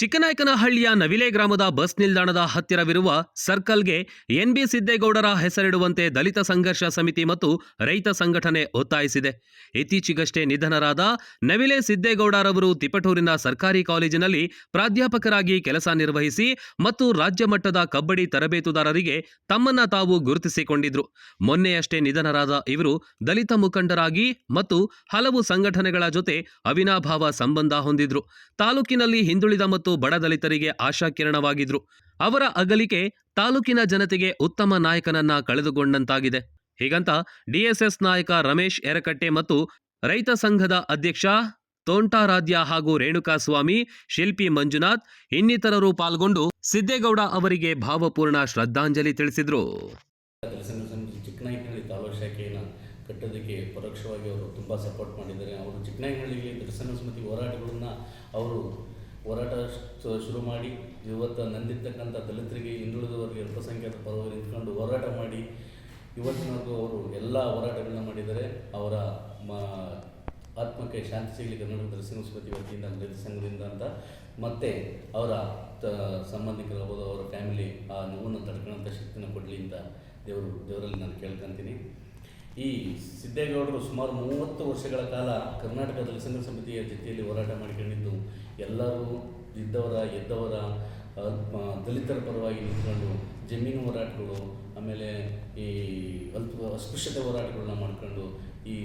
ಚಿಕ್ಕನಾಯಕನಹಳ್ಳಿಯ ನವಿಲೆ ಗ್ರಾಮದ ಬಸ್ ನಿಲ್ದಾಣದ ಹತ್ತಿರವಿರುವ ಸರ್ಕಲ್ಗೆ ಎನ್ಬಿ ಸಿದ್ದೇಗೌಡರ ಹೆಸರಿಡುವಂತೆ ದಲಿತ ಸಂಘರ್ಷ ಸಮಿತಿ ಮತ್ತು ರೈತ ಸಂಘಟನೆ ಒತ್ತಾಯಿಸಿದೆ. ಇತ್ತೀಚೆಗಷ್ಟೇ ನಿಧನರಾದ ನವಿಲೆ ಸಿದ್ದೇಗೌಡರವರು ತಿಪಟೂರಿನ ಸರ್ಕಾರಿ ಕಾಲೇಜಿನಲ್ಲಿ ಪ್ರಾಧ್ಯಾಪಕರಾಗಿ ಕೆಲಸ ನಿರ್ವಹಿಸಿ ಮತ್ತು ರಾಜ್ಯ ಮಟ್ಟದ ಕಬಡ್ಡಿ ತರಬೇತುದಾರರಿಗೆ ತಮ್ಮನ್ನ ತಾವು ಗುರುತಿಸಿಕೊಂಡಿದ್ರು. ಮೊನ್ನೆಯಷ್ಟೇ ನಿಧನರಾದ ಇವರು ದಲಿತ ಮುಖಂಡರಾಗಿ ಮತ್ತು ಹಲವು ಸಂಘಟನೆಗಳ ಜೊತೆ ಅವಿನಾಭಾವ ಸಂಬಂಧ ಹೊಂದಿದ್ರು. ತಾಲೂಕಿನಲ್ಲಿ ಹಿಂದುಳಿದ ಮತ್ತು ಬಡ ದಲಿತರಿಗೆ ಆಶಾಕಿರಣವಾಗಿದ್ರು. ಅವರ ಅಗಲಿಕೆ ತಾಲೂಕಿನ ಜನತೆಗೆ ಉತ್ತಮ ನಾಯಕನನ್ನ ಕಳೆದುಕೊಂಡಂತಾಗಿದೆ. ಹೀಗಂತ ಡಿಎಸ್ಎಸ್ ನಾಯಕ ರಮೇಶ್ ಎರಕಟ್ಟೆ ಮತ್ತು ರೈತ ಸಂಘದ ಅಧ್ಯಕ್ಷ ತೋಂಟಾರಾಧ್ಯ ಹಾಗೂ ರೇಣುಕಾಸ್ವಾಮಿ, ಶಿಲ್ಪಿ ಮಂಜುನಾಥ್ ಇನ್ನಿತರರು ಪಾಲ್ಗೊಂಡು ಸಿದ್ದೇಗೌಡ ಅವರಿಗೆ ಭಾವಪೂರ್ಣ ಶ್ರದ್ಧಾಂಜಲಿ ತಿಳಿಸಿದರು. ಚಿಕ್ಕನಾಯಕನಹಳ್ಳಿ ತಾಲೂಕು ಶಾಖೆಯನ್ನು ಕಟ್ಟೋದಕ್ಕೆ ಪರೋಕ್ಷವಾಗಿ ಅವರು ತುಂಬ ಸಪೋರ್ಟ್ ಮಾಡಿದ್ದಾರೆ. ಅವರು ಚಿಕ್ಕನಾಯಕನಹಳ್ಳಿಯಲ್ಲಿ ದಲಿತ ಸಮಿತಿ ಹೋರಾಟಗಳನ್ನು ಅವರು ಹೋರಾಟ ಶುರು ಮಾಡಿ ಇವತ್ತು ನಂದಿರ್ತಕ್ಕಂಥ ದಲಿತರಿಗೆ, ಹಿಂದುಳಿದವರಿಗೆ, ಅಲ್ಪಸಂಖ್ಯಾತ ಪರವಾಗಿ ನಿಂತ್ಕೊಂಡು ಹೋರಾಟ ಮಾಡಿ ಇವತ್ತಿನವರೆಗೂ ಅವರು ಎಲ್ಲ ಹೋರಾಟಗಳನ್ನ ಮಾಡಿದ್ದಾರೆ. ಅವರ ಆತ್ಮಕ್ಕೆ ಶಾಂತಿ ಸಿಗಲಿ ಕರ್ನಾಟಕ ದಲಿತ ಸಮಿತಿ ವತಿಯಿಂದ, ದಲಿತ ಸಂಘದಿಂದ ಅಂತ ಮತ್ತು ಅವರ ಸಂಬಂಧಿಕರಾಗ್ಬೋದು, ಅವರ ಫ್ಯಾಮಿಲಿ ಆ ನೋವನ್ನು ತಡ್ಕೊಳ್ಳೋಂಥ ಶಕ್ತಿನ ಕೊಡಲಿ ಅಂತ ದೇವರಲ್ಲಿ ನಾನು ಕೇಳ್ಕೊತೀನಿ. ಈ ಸಿದ್ದೇಗೌಡರು ಸುಮಾರು 30 ವರ್ಷಗಳ ಕಾಲ ಕರ್ನಾಟಕ ದಲಿತ ಸಂಘ ಸಮಿತಿಯ ಜೊತೆಯಲ್ಲಿ ಹೋರಾಟ ಮಾಡಿಕೊಂಡಿದ್ದು, ಎಲ್ಲರೂ ಇದ್ದವರ ಎದ್ದವರ ದಲಿತರ ಪರವಾಗಿ ನಿಂತ್ಕೊಂಡು ಜಮೀನು ಹೋರಾಟಗಳು, ಆಮೇಲೆ ಈ ಅಸ್ಪೃಶ್ಯತೆ ಹೋರಾಟಗಳನ್ನ ಮಾಡಿಕೊಂಡು ಈ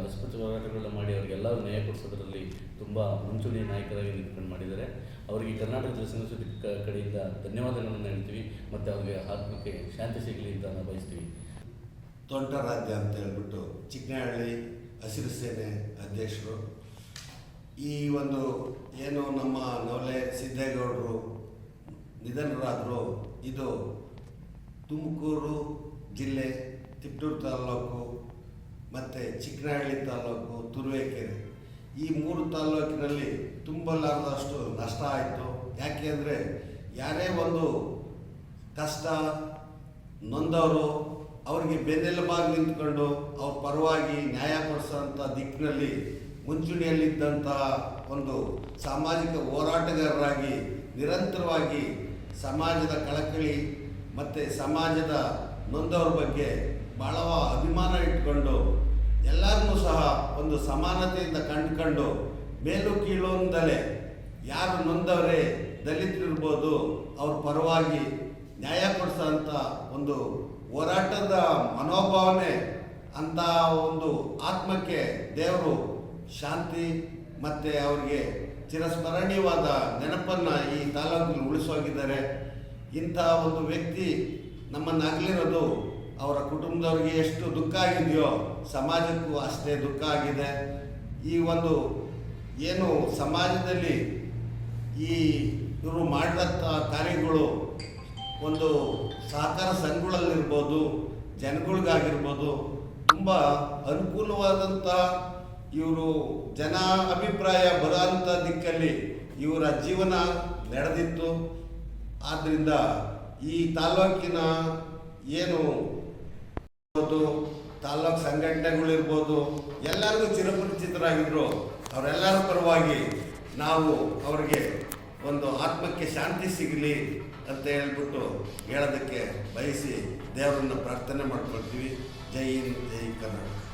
ಅಸ್ಪೃಶ್ಯ ಹೋರಾಟಗಳನ್ನ ಮಾಡಿ ಅವರಿಗೆಲ್ಲರೂ ನ್ಯಾಯ ಕೊಡಿಸೋದ್ರಲ್ಲಿ ತುಂಬ ಮುಂಚೂಣಿ ನಾಯಕರಾಗಿ ನಿಂತ್ಕೊಂಡು ಮಾಡಿದ್ದಾರೆ. ಅವರಿಗೆ ಕರ್ನಾಟಕ ದಲಿತ ಸಂಘ ಸಮಿತಿ ಕಡೆಯಿಂದ ಧನ್ಯವಾದಗಳನ್ನು ಹೇಳ್ತೀವಿ ಮತ್ತು ಅವರಿಗೆ ಆತ್ಮಕ್ಕೆ ಶಾಂತಿ ಸಿಗಲಿ ಅಂತ ನಾವು ಬಯಸ್ತೀವಿ. ತೋಂಟಾರಾಧ್ಯ ಅಂತ ಹೇಳ್ಬಿಟ್ಟು ಚಿಕ್ಕನಹಳ್ಳಿ ಹಸಿರು ಸೇನೆ ಅಧ್ಯಕ್ಷರು. ಈ ಒಂದು ಏನು ನಮ್ಮ ನವಲೆ ಸಿದ್ದೇಗೌಡರು ನಿಧನರಾದರು, ಇದು ತುಮಕೂರು ಜಿಲ್ಲೆ ತಿಪಟೂರು ತಾಲೂಕು ಮತ್ತು ಚಿಕ್ಕನಹಳ್ಳಿ ತಾಲೂಕು, ತುರುವೇಕೆರೆ ಈ 3 ತಾಲೂಕಿನಲ್ಲಿ ತುಂಬಲಾರದಷ್ಟು ನಷ್ಟ ಆಯಿತು. ಯಾಕೆ ಅಂದರೆ ಯಾರೇ ಒಂದು ಕಷ್ಟ ನೊಂದವರು ಅವರಿಗೆ ಬೆನ್ನೆಲುಬಾಗಿ ನಿಂತ್ಕೊಂಡು ಅವ್ರ ಪರವಾಗಿ ನ್ಯಾಯ ಕೊಡಿಸೋಂಥ ದಿಕ್ಕಿನಲ್ಲಿ ಮುಂಚೂಣಿಯಲ್ಲಿದ್ದಂತಹ ಒಂದು ಸಾಮಾಜಿಕ ಹೋರಾಟಗಾರರಾಗಿ ನಿರಂತರವಾಗಿ ಸಮಾಜದ ಕಳಕಳಿ ಮತ್ತು ಸಮಾಜದ ನೊಂದವ್ರ ಬಗ್ಗೆ ಭಾಳ ಅಭಿಮಾನ ಇಟ್ಕೊಂಡು ಎಲ್ಲರನ್ನೂ ಸಹ ಒಂದು ಸಮಾನತೆಯಿಂದ ಕಂಡುಕೊಂಡು ಮೇಲು ಕೀಳು ಅಂದಲೇ ಯಾರು ನೊಂದವರೇ ದಲಿತರಿರ್ಬೋದು ಅವ್ರ ಪರವಾಗಿ ನ್ಯಾಯ ಕೊಡಿಸೋಂಥ ಒಂದು ಹೋರಾಟದ ಮನೋಭಾವನೆ ಅಂತ ಒಂದು ಆತ್ಮಕ್ಕೆ ದೇವರು ಶಾಂತಿ ಮತ್ತು ಅವರಿಗೆ ಚಿರಸ್ಮರಣೀಯವಾದ ನೆನಪನ್ನು ಈ ತಾಲೂಕಿನಲ್ಲಿ ಉಳಿಸೋಗಿದ್ದಾರೆ. ಇಂಥ ಒಂದು ವ್ಯಕ್ತಿ ನಮ್ಮನ್ನಾಗಲಿರೋದು ಅವರ ಕುಟುಂಬದವ್ರಿಗೆ ಎಷ್ಟು ದುಃಖ ಆಗಿದೆಯೋ ಸಮಾಜಕ್ಕೂ ಅಷ್ಟೇ ದುಃಖ ಆಗಿದೆ. ಈ ಒಂದು ಏನು ಸಮಾಜದಲ್ಲಿ ಈ ಇವರು ಮಾಡಿದಂಥ ಕಾರ್ಯಗಳು ಒಂದು ಸಹಕಾರ ಸಂಘಗಳಲ್ಲಿರ್ಬೋದು, ಜನಗಳಿಗಾಗಿರ್ಬೋದು ತುಂಬ ಅನುಕೂಲವಾದಂಥ ಇವರು ಜನ ಅಭಿಪ್ರಾಯ ಬರೋಂಥ ದಿಕ್ಕಲ್ಲಿ ಇವರ ಜೀವನ ನಡೆದಿತ್ತು. ಆದ್ದರಿಂದ ಈ ತಾಲೂಕಿನ ಏನು ತಾಲೂಕು ಸಂಘಟನೆಗಳಿರ್ಬೋದು ಎಲ್ಲರಿಗೂ ಚಿರಪರಿಚಿತರಾಗಿದ್ದರು. ಅವರೆಲ್ಲರ ಪರವಾಗಿ ನಾವು ಅವರಿಗೆ ಒಂದು ಆತ್ಮಕ್ಕೆ ಶಾಂತಿ ಸಿಗಲಿ ಅಂತ ಹೇಳ್ಬಿಟ್ಟು ಹೇಳೋದಕ್ಕೆ ಬಯಸಿ ದೇವರನ್ನು ಪ್ರಾರ್ಥನೆ ಮಾಡ್ಕೊಳ್ತೀವಿ. ಜೈ ಹಿಂದ್, ಜೈ ಕರ್ನಾಟಕ.